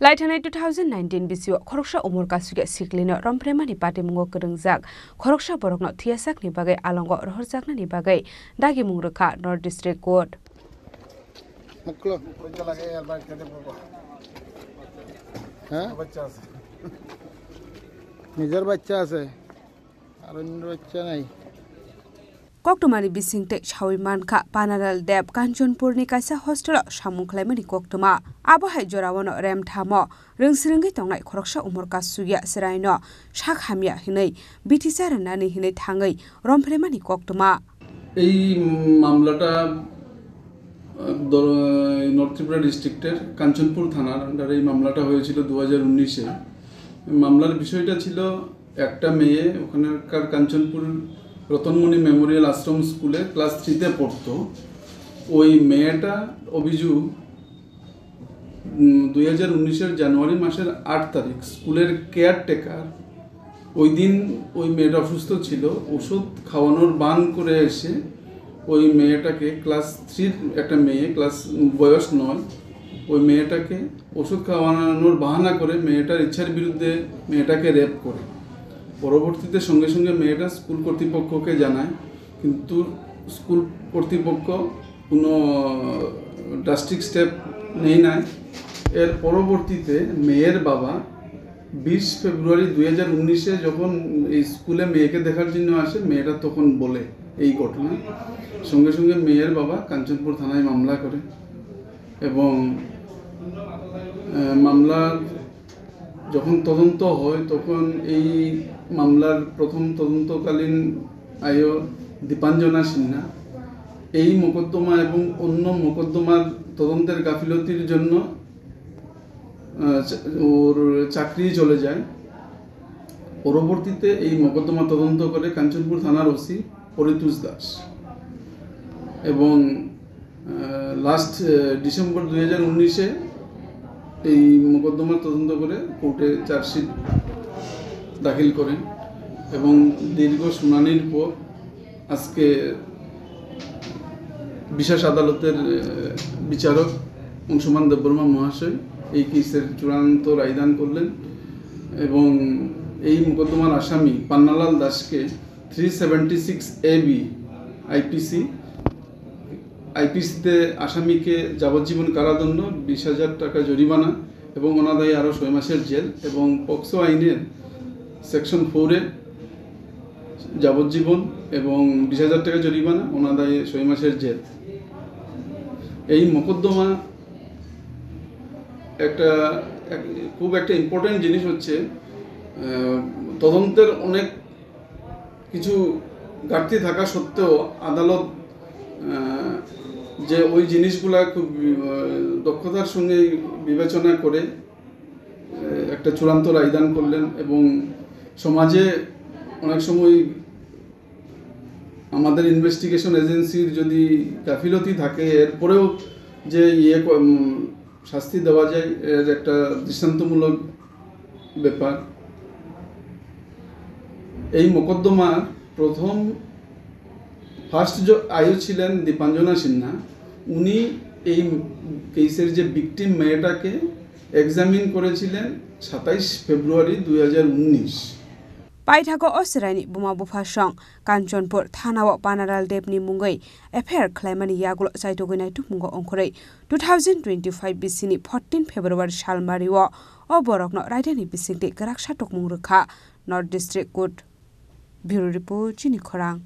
Laithanai 2019 bisio khoroksa umur kasuge siklino rompremani pati mungo kerengjak khoroksa borokno thiasak ni bagai alongo rohorjakna ni bagai dagi mungrekha North District Court নিজের বাচ্চা আছে আর অন্য বাচ্চা নাই Koktumani bisingte Shawiman Ka Panaral Deb Kanchanpurni kaisa hostel samungkhlaimani koktuma abohai jorawano rem thamo ringsringi tongnai khoroksa umur kasugia seraino shakhamia hinai bitisar nani hinai thangai rompremani koktuma এই মামলাটা north Tripura ডিস্ট্রিক্টের কাঞ্চনপুর থানার আন্ডারে এই মামলাটা হয়েছিল 2019-এ মামলার বিষয়টা ছিল একটা মেয়ে ওখানকার কাঞ্চনপুর রতনমণি মেমোরিয়াল আশ্রম স্কুলে ক্লাস 3-তে পড়তো ওই মেয়েটা অভিযোগ 2019-এর জানুয়ারি মাসের 8 তারিখ স্কুলের কেয়ারটেকার ওই দিন ওই মেয়েটা অসুস্থ ছিল ওষুধ খাওয়ানোর বান করে এসে ওই মেয়েটাকে ক্লাস 3-র একটা মেয়ে ক্লাস বয়স 9 ওই মেয়েটাকে ওষুধ খাওয়ানোর বাহানা করে মেয়েটার ইচ্ছার বিরুদ্ধে মেয়েটাকে রেপ করে পরবর্তীতে সঙ্গে সঙ্গে মেয়েটা স্কুল কর্তৃপক্ষকে জানায় কিন্তু স্কুল কর্তৃপক্ষ কোনো ড্রাস্টিক স্টেপ নেয় নাই এর পরবর্তীতে মেয়ের বাবা 20 ফেব্রুয়ারি 2019-এ যখন এই স্কুলে মেয়েকে দেখার জন্য আসে মেয়েটা তখন বলে এই ঘটনা সঙ্গে সঙ্গে মেয়ের বাবা কাঞ্চনপুর থানায় মামলা করে এবং মামলার যখন তদন্ত হয় তখন এই মামলার প্রথম তদন্তকালীন আয়ো দীপাঞ্জনা সিনহা এই মোকদ্দমা এবং অন্য মোকদ্দমার তদন্তের গাফিলতির জন্য ওর চাকরি চলে যায় পরবর্তীতে এই মোকদ্দমা তদন্ত করে কাঞ্চনপুর থানার ওসি পরিতোষ দাস এবং লাস্ট ডিসেম্বর 2019-এ এই মোকদ্দমা তদন্ত করে কোর্টে চার্জশিট দাখিল করেন এবং দীর্ঘ শুনানির পর আজকে বিশেষ আদালতের বিচারক অংশুমান দেববর্মা মহাশয় এই কেসের চূড়ান্ত রায়দান করলেন এবং এই মোকদ্দমার আসামি পান্নালাল দাসকে 376AB আইপিসিতে আসামিকে যাবজ্জীবন কারাদণ্ড 20,000 টাকা জরিমানা এবং অনাদায়ী আরও 6 মাসের জেল এবং পক্সো আইনের সেকশন 4-এ যাবজ্জীবন এবং 20,000 টাকা জরিমানা অনাদায়ী 6 মাসের জেল এই মোকদ্দমা খুব একটা ইম্পর্টেন্ট জিনিস হচ্ছে তদন্তের অনেক কিছু ঘাটতি থাকা সত্ত্বেও আদালত যে ওই জিনিসগুলা খুব দক্ষতার সঙ্গে বিবেচনা করে একটা চূড়ান্ত রায়দান করলেন এবং সমাজে অনেক সময় আমাদের ইনভেস্টিগেশন এজেন্সির যদি গাফিলতি থাকে এরপরেও যে শাস্তি দেওয়া যায় এর একটা দৃষ্টান্তমূলক ব্যাপার এই মোকদ্দমার প্রথম ফার্স্ট আয়ু ছিলেন দীপাঞ্জনা সিনহা উনি এই কেসের যে ভিকটিম মেয়েটাকে এক্সামিন করেছিলেন 27 ফেব্রুয়ারি 2019 Paithago Osiraini Buma Bufashong Kanchanpur Thanao Panaral Debni Mungai Affair Claimani Yagulo Saitogunai to Mungo Onkorei 2025 Bisini 14 February Shalmariwo Oborokno Raidani Bisinte Garaksha Tokmurukha North District Court Bureau Report Chini Khorang